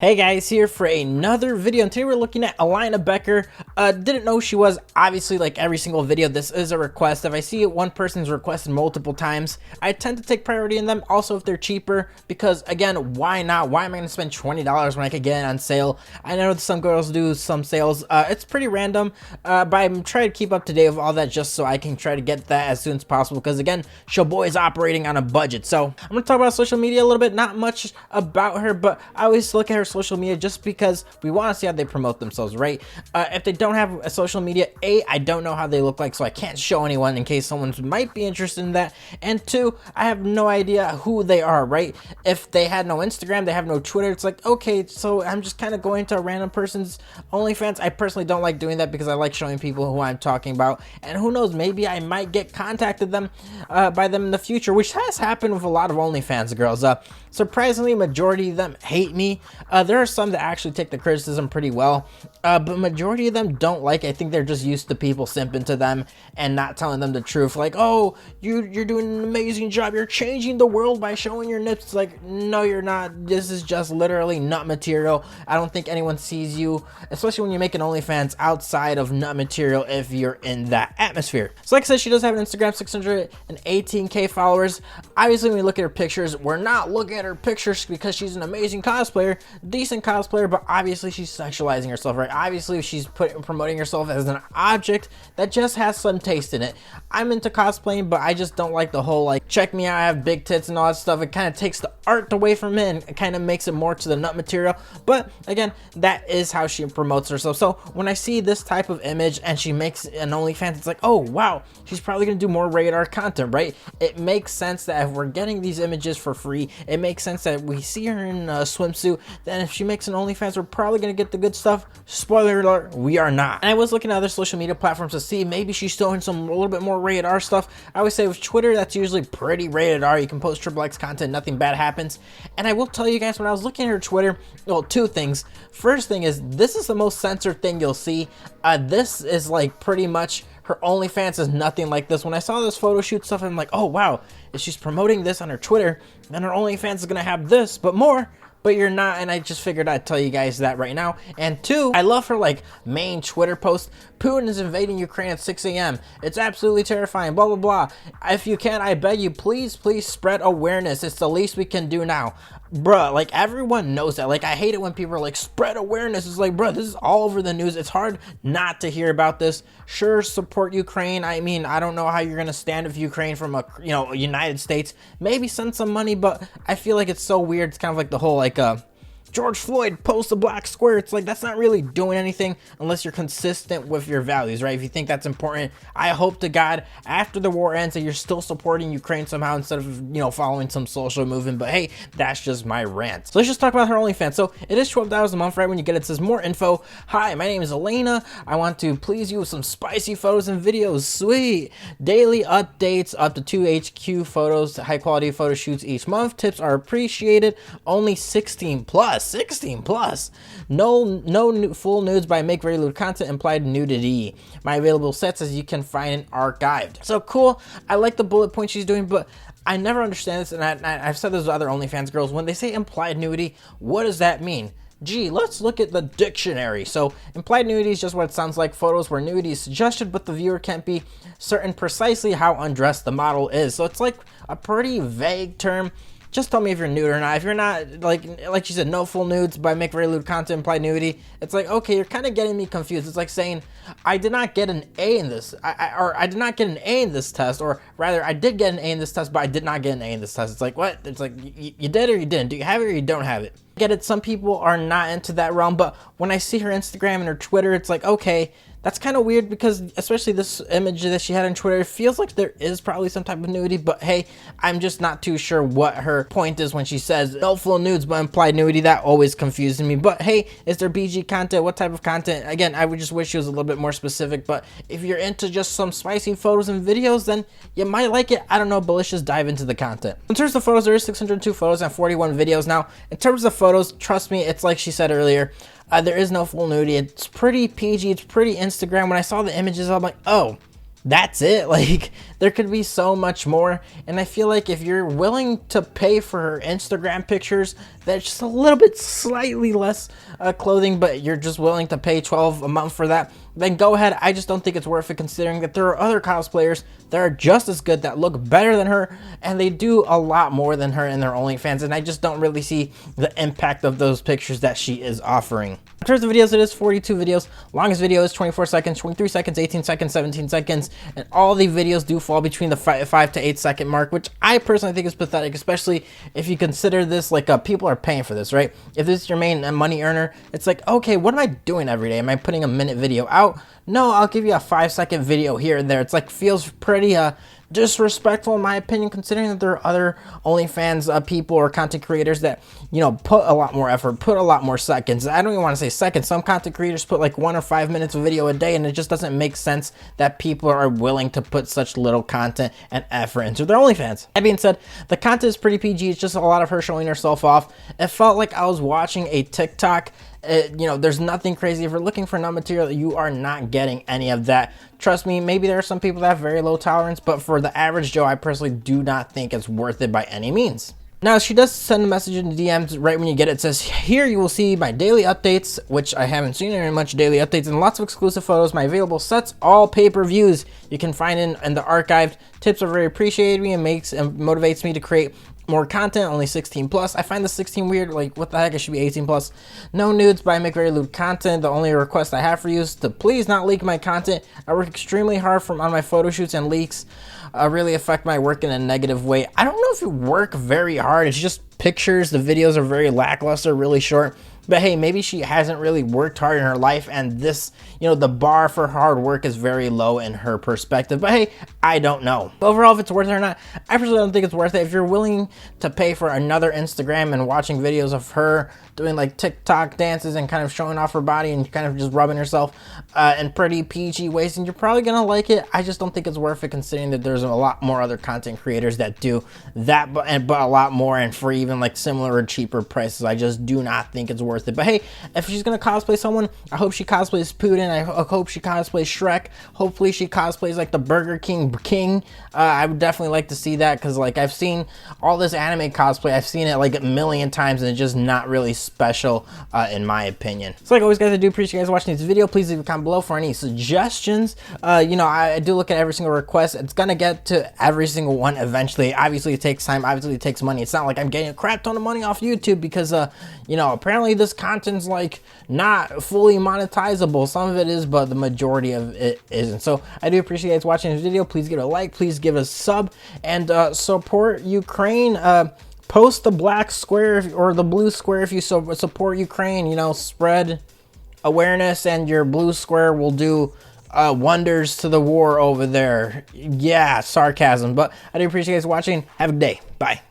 Hey guys, here for another video, and today we're looking at Alina Becker. Didn't know who she was. Obviously, like every single video, this is a request. If I see it, one person's requested multiple times, I tend to take priority in them. Also, if they're cheaper, because again, why not? Why am I going to spend $20 when I could get it on sale? I know some girls do some sales. It's pretty random, but I'm trying to keep up to date with all that just so I can try to get that as soon as possible, because again, Showboy is operating on a budget. So I'm going to talk about social media a little bit. Not much about her, but I always look at her social media just because we want to see how they promote themselves, right? If they don't have a social media, I don't know how they look like, so I can't show anyone in case someone might be interested in that. And two, I have no idea who they are, right? If they had no Instagram, they have no Twitter, it's like, okay, so I'm just kind of going to a random person's OnlyFans. I personally don't like doing that because I like showing people who I'm talking about, and who knows, maybe I might get contacted by them in the future, which has happened with a lot of OnlyFans girls. Surprisingly, majority of them hate me. There are some that actually take the criticism pretty well, but majority of them don't like it. I think they're just used to people simping to them and not telling them the truth, like, oh, you're doing an amazing job, you're changing the world by showing your nips. It's like, no, you're not. This is just literally nut material. I don't think anyone sees you, especially when you make an OnlyFans, outside of nut material if you're in that atmosphere. So like I said, she does have an Instagram, 618k followers. Obviously, when we look at her pictures, we're not looking at her pictures because she's an amazing cosplayer, decent cosplayer, but obviously she's sexualizing herself, right? Obviously she's promoting herself as an object that just has some taste in it. I'm into cosplaying, but I just don't like the whole, like, check me out, I have big tits and all that stuff. It kind of takes the art away from it, and it kind of makes it more to the nut material. But again, that is how she promotes herself. So when I see this type of image and she makes an OnlyFans, it's like, oh wow, she's probably gonna do more radar content, right? It makes sense that if we're getting these images for free, it makes sense that we see her in a swimsuit. Then if she makes an OnlyFans, we're probably gonna get the good stuff. Spoiler alert, we are not. And I was looking at other social media platforms to see maybe she's showing some a little bit more rated R stuff. I always say with Twitter, that's usually pretty rated R. You can post XXX content, nothing bad happens. And I will tell you guys, when I was looking at her Twitter, well, two things. First thing is, this is the most censored thing you'll see. This is like pretty much, her OnlyFans is nothing like this. When I saw this photo shoot stuff, I'm like, oh wow, if she's promoting this on her Twitter, then her OnlyFans is gonna have this, but more. But you're not, and I just figured I'd tell you guys that right now. And two, I love her like main Twitter post. Putin is invading Ukraine at 6 a.m. It's absolutely terrifying, blah, blah, blah. If you can, I beg you, please spread awareness. It's the least we can do now. Bruh, like everyone knows that. Like, I hate it when people are like, spread awareness. It's like, bruh, this is all over the news. It's hard not to hear about this. Sure, support Ukraine. I mean, I don't know how you're gonna stand with Ukraine from a, United States. Maybe send some money, but I feel like it's so weird. It's kind of like the whole like George Floyd post a black square. It's like, that's not really doing anything unless you're consistent with your values, right? If you think that's important, I hope to God after the war ends that you're still supporting Ukraine somehow instead of, following some social movement. But hey, that's just my rant. So let's just talk about her OnlyFans. So it is $12 a month, right? When you get it, it says more info. Hi, my name is Alina. I want to please you with some spicy photos and videos. Sweet. Daily updates, up to 2 HQ photos, high quality photo shoots each month. Tips are appreciated. Only 16 plus. No full nudes, but I make very lewd content, implied nudity. My available sets, as you can find, archived. So cool. I like the bullet point she's doing, but I never understand this, and I've said this to other OnlyFans girls. When they say implied nudity, what does that mean? Gee, let's look at the dictionary. So implied nudity is just what it sounds like. Photos where nudity is suggested, but the viewer can't be certain precisely how undressed the model is. So it's like a pretty vague term. Just tell me if you're nude or not. If you're not, like you said, no full nudes, but I make very lewd content, implied nudity. It's like, okay, you're kind of getting me confused. It's like saying, I did not get an A in this, or I did not get an A in this test, or rather, I did get an A in this test, but I did not get an A in this test. It's like, what? It's like, you did or you didn't. Do you have it or you don't have it? I get it. Some people are not into that realm, but when I see her Instagram and her Twitter, it's like, okay, that's kind of weird, because especially this image that she had on Twitter, it feels like there is probably some type of nudity, but hey, I'm just not too sure what her point is when she says no full nudes but implied nudity. That always confuses me. But hey, is there BG content? What type of content? Again, I would just wish she was a little bit more specific, but if you're into just some spicy photos and videos, then you might like it. I don't know, but let's just dive into the content. In terms of photos, there is 602 photos and 41 videos. Now, in terms of photos, trust me, it's like she said earlier, there is no full nudity. It's pretty PG. It's pretty Instagram. When I saw the images, I'm like, oh, that's it. Like, there could be so much more, and I feel like if you're willing to pay for her Instagram pictures, that's just a little bit slightly less clothing, but you're just willing to pay $12 a month for that, then go ahead. I just don't think it's worth it, considering that there are other cosplayers that are just as good, that look better than her, and they do a lot more than her in their OnlyFans, and I just don't really see the impact of those pictures that she is offering. In terms of videos, it is 42 videos. Longest video is 24 seconds, 23 seconds, 18 seconds, 17 seconds, and all the videos do fall between the 5 to 8 second mark, which I personally think is pathetic, especially if you consider this like people are paying for this, right? If this is your main money earner, it's like, okay, what am I doing every day? Am I putting a minute video out? No, I'll give you a 5-second video here and there. It's like, feels pretty disrespectful in my opinion, considering that there are other OnlyFans people or content creators that, you know, put a lot more effort, put a lot more seconds. I don't even want to say seconds. Some content creators put like 1 or 5 minutes of video a day, and it just doesn't make sense that people are willing to put such little content and effort into their OnlyFans. That being said, the content is pretty PG. It's just a lot of her showing herself off. It felt like I was watching a TikTok. You know, there's nothing crazy. If you're looking for nut material, you are not getting any of that. Trust me, maybe there are some people that have very low tolerance, but for the average Joe, I personally do not think it's worth it by any means. Now, she does send a message in the DMs right when you get it. It says, here you will see my daily updates, which I haven't seen very much daily updates, and lots of exclusive photos, my available sets, all pay-per-views you can find in the archived. Tips are very appreciated and motivates me to create more content. Only 16 plus. I find the 16 weird. Like, what the heck? It should be 18 plus. No nudes, but I make very lewd content. The only request I have for you is to please not leak my content. I work extremely hard on my photo shoots, and leaks really affect my work in a negative way. I don't know if you work very hard. It's just pictures. The videos are very lackluster, really short. But hey, maybe she hasn't really worked hard in her life, and this, you know, the bar for hard work is very low in her perspective. But hey, I don't know. Overall, if it's worth it or not, I personally don't think it's worth it. If you're willing to pay for another Instagram and watching videos of her doing like TikTok dances and kind of showing off her body and kind of just rubbing herself in pretty PG ways, and you're probably gonna like it. I just don't think it's worth it, considering that there's a lot more other content creators that do that, but a lot more and for even like similar or cheaper prices. I just do not think it's worth it. But hey, if she's gonna cosplay someone, I hope she cosplays Putin. I hope she cosplays Shrek. Hopefully she cosplays like the Burger King King. I would definitely like to see that, because like I've seen all this anime cosplay. I've seen it like a million times, and it's just not really special in my opinion. So like always, guys, I do appreciate you guys watching this video. Please leave a comment below for any suggestions. You know, I do look at every single request. It's gonna get to every single one eventually. Obviously it takes time, obviously it takes money. It's not like I'm getting a crap ton of money off YouTube, because you know, apparently this content's like not fully monetizable. Some of it is, but the majority of it isn't. So I do appreciate you guys watching this video. Please give it a like, please give it a sub, and support Ukraine. Post the black square or the blue square if you support Ukraine. You know, spread awareness, and your blue square will do wonders to the war over there. Yeah, sarcasm, but I do appreciate you guys watching. Have a good day. Bye.